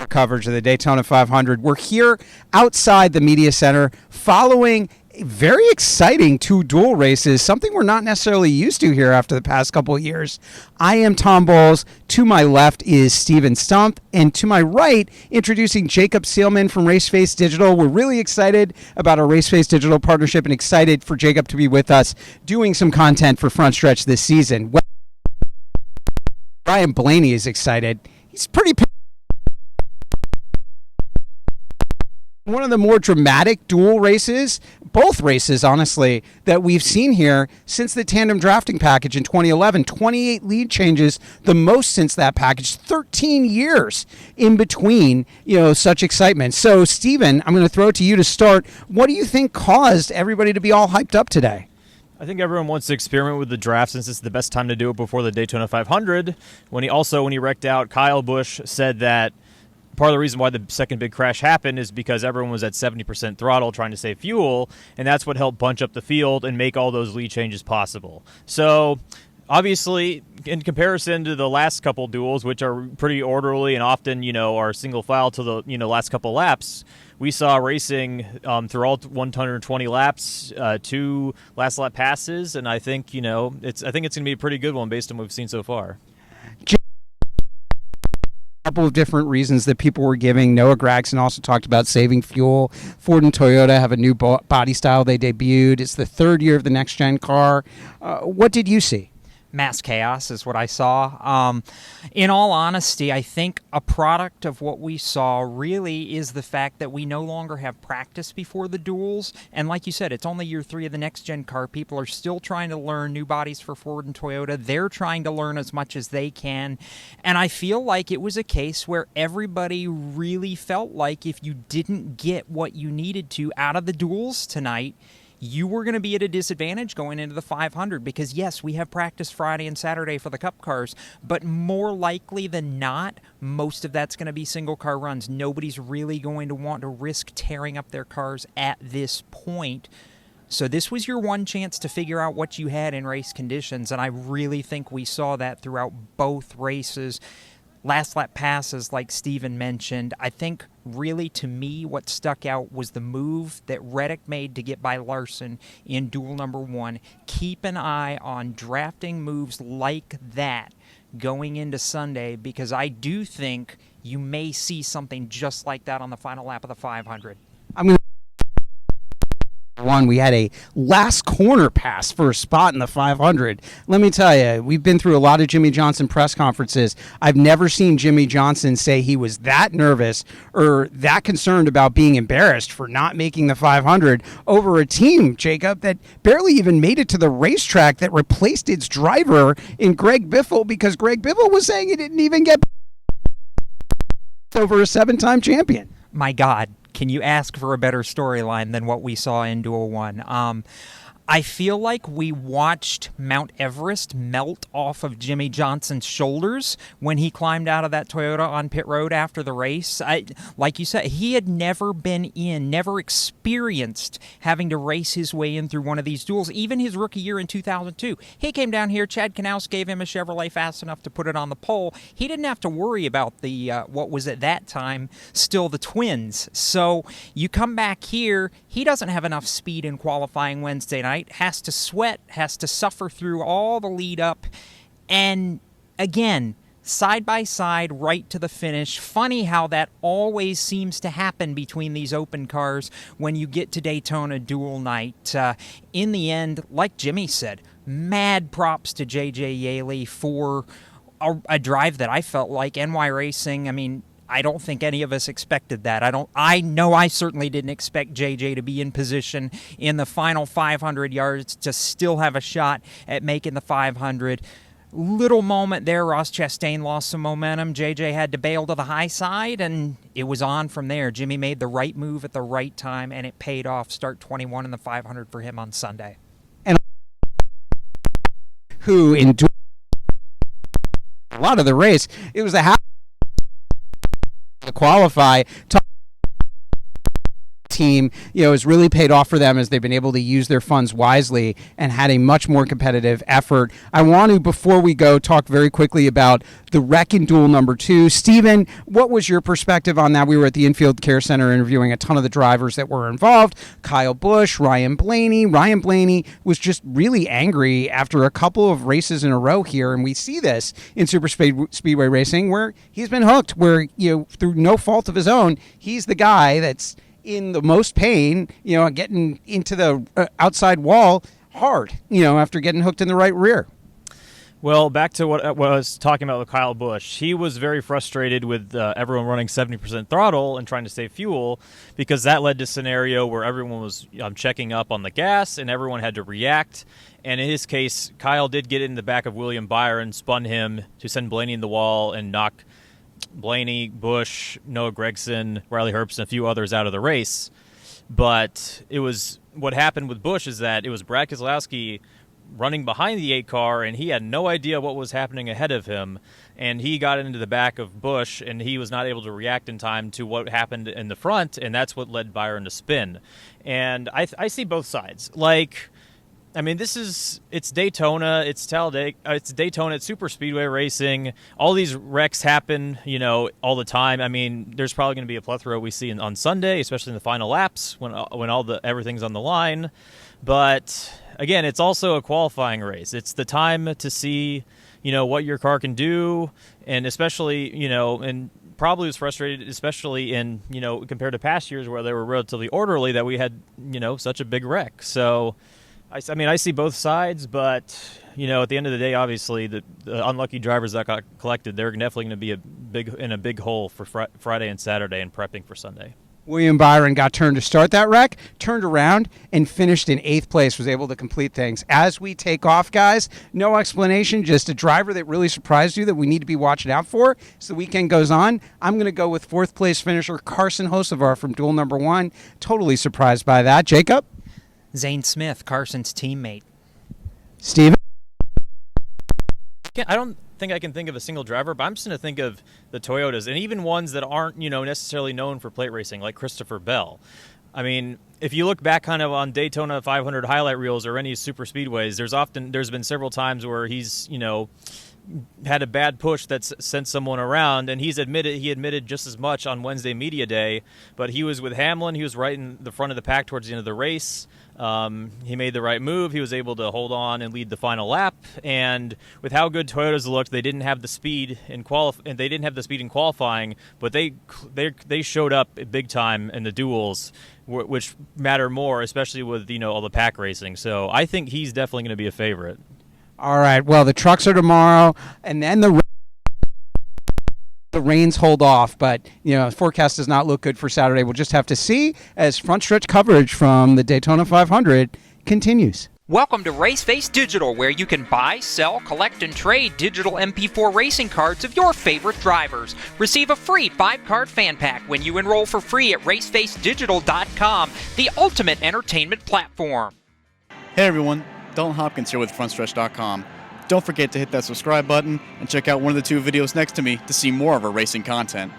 coverage of the Daytona 500. We're here outside the media center following very exciting two duel races, something we're not necessarily used to here after the past couple of years. I am Tom Bowles. To my left is Steven Stumpf, and to my right, introducing Jacob Seelman from Raceface Digital. We're really excited about our Raceface Digital partnership and excited for Jacob to be with us doing some content for Front Stretch this season. Well, Ryan Blaney is excited. He's pretty one of the more dramatic duel races, both races, honestly, that we've seen here since the tandem drafting package in 2011. 28 lead changes, the most since that package. 13 years in between, such excitement. So, Steven, I'm going to throw it to you to start. What do you think caused everybody to be all hyped up today? I think everyone wants to experiment with the draft since it's the best time to do it before the Daytona 500. When he wrecked out, Kyle Busch said that part of the reason why the second big crash happened is because everyone was at 70% throttle trying to save fuel, and that's what helped bunch up the field and make all those lead changes possible. So, obviously, in comparison to the last couple duels, which are pretty orderly and often, are single file to the, last couple laps, we saw racing through all 120 laps, 2 last lap passes, and I think, it's going to be a pretty good one based on what we've seen so far. Couple of different reasons that people were giving. Noah Gragson also talked about saving fuel. Ford and Toyota have a new body style they debuted. It's the third year of the next-gen car. What did you see? Mass chaos is what I saw. In all honesty, I think a product of what we saw really is the fact that we no longer have practice before the duels. And like you said, it's only year 3 of the next-gen car. People are still trying to learn new bodies for Ford and Toyota. They're trying to learn as much as they can. And I feel like it was a case where everybody really felt like if you didn't get what you needed to out of the duels tonight, you were going to be at a disadvantage going into the 500 because, yes, we have practice Friday and Saturday for the Cup cars, but more likely than not, most of that's going to be single-car runs. Nobody's really going to want to risk tearing up their cars at this point. So this was your one chance to figure out what you had in race conditions, and I really think we saw that throughout both races. Last lap passes, like Steven mentioned, I think really to me what stuck out was the move that Reddick made to get by Larson in duel number 1. Keep an eye on drafting moves like that going into Sunday because I do think you may see something just like that on the final lap of the 500. We had a last corner pass for a spot in the 500. Let me tell you, we've been through a lot of Jimmie Johnson press conferences. I've never seen Jimmie Johnson say he was that nervous or that concerned about being embarrassed for not making the 500 over a team, Jacob, that barely even made it to the racetrack that replaced its driver in Greg Biffle because Greg Biffle was saying he didn't even get over a 7-time champion. My God. Can you ask for a better storyline than what we saw in Duel 1? I feel like we watched Mount Everest melt off of Jimmie Johnson's shoulders when he climbed out of that Toyota on pit road after the race. Like you said, he had never never experienced having to race his way in through one of these duels. Even his rookie year in 2002, he came down here, Chad Knaus gave him a Chevrolet fast enough to put it on the pole. He didn't have to worry about the what was at that time still the twins. So you come back here, he doesn't have enough speed in qualifying Wednesday night. Has to sweat, has to suffer through all the lead up, and again, side by side, right to the finish. Funny how that always seems to happen between these open cars when you get to Daytona Duel night. In the end, like Jimmie said, mad props to J.J. Yaley for a drive that I felt like NY Racing, I don't think any of us expected that. I know I certainly didn't expect JJ to be in position in the final 500 yards to still have a shot at making the 500. Little moment there, Ross Chastain lost some momentum. JJ had to bail to the high side, and it was on from there. Jimmie made the right move at the right time, and it paid off. Start 21 in the 500 for him on Sunday. And who endured a lot of the race, it was the half to qualify. team, has really paid off for them as they've been able to use their funds wisely and had a much more competitive effort. I want to, before we go, talk very quickly about the wreck in duel number 2. Steven, what was your perspective on that? We were at the Infield Care Center interviewing a ton of the drivers that were involved. Kyle Busch, Ryan Blaney. Ryan Blaney was just really angry after a couple of races in a row here, and we see this in speedway racing where he's been hooked, where through no fault of his own, he's the guy that's in the most pain, getting into the outside wall hard, after getting hooked in the right rear. Well, back to what I was talking about with Kyle Busch. He was very frustrated with everyone running 70% throttle and trying to save fuel, because that led to a scenario where everyone was checking up on the gas and everyone had to react. And in his case, Kyle did get in the back of William Byron, spun him to send Blaney in the wall and knock Blaney, Busch, Noah Gragson, Riley Herbst, and a few others out of the race. But what happened with Busch is that it was Brad Keselowski running behind the 8 car, and he had no idea what was happening ahead of him, and he got into the back of Busch, and he was not able to react in time to what happened in the front, and that's what led Byron to spin. And I see both sides. It's Daytona, it's Talladega, it's Daytona, it's super speedway racing. All these wrecks happen, all the time. There's probably going to be a plethora we see on Sunday, especially in the final laps when everything's on the line. But again, it's also a qualifying race. It's the time to see, what your car can do, and especially, and probably was frustrated, especially in, compared to past years where they were relatively orderly, that we had, such a big wreck. So, I see both sides, but, at the end of the day, obviously, the unlucky drivers that got collected, they're definitely going to be in a big hole for Friday and Saturday and prepping for Sunday. William Byron got turned to start that wreck, turned around, and finished in 8th place, was able to complete things. As we take off, guys, no explanation, just a driver that really surprised you that we need to be watching out for as the weekend goes on. I'm going to go with 4th place finisher Carson Hocevar from duel number 1. Totally surprised by that. Jacob? Zane Smith, Carson's teammate. Steven? I don't think I can think of a single driver, but I'm just going to think of the Toyotas, and even ones that aren't, necessarily known for plate racing, like Christopher Bell. If you look back kind of on Daytona 500 highlight reels or any super speedways, there's been several times where he's, had a bad push that's sent someone around, and he admitted just as much on Wednesday media day, but he was with Hamlin. He was right in the front of the pack towards the end of the race. He made the right move. He was able to hold on and lead the final lap. And with how good Toyotas looked, they didn't have the speed in qualifying, but they showed up big time in the duels, which matter more, especially with all the pack racing. So I think he's definitely going to be a favorite. All right. Well, the trucks are tomorrow, and then the rains hold off, but forecast does not look good for Saturday. We'll just have to see as front stretch coverage from the Daytona 500 continues. Welcome to Raceface Digital, where you can buy, sell, collect, and trade digital MP4 racing cards of your favorite drivers. Receive a free 5-card fan pack when you enroll for free at racefacedigital.com, the ultimate entertainment platform. Hey everyone, Dalton Hopkins here with FrontStretch.com. Don't forget to hit that subscribe button and check out one of the 2 videos next to me to see more of our racing content.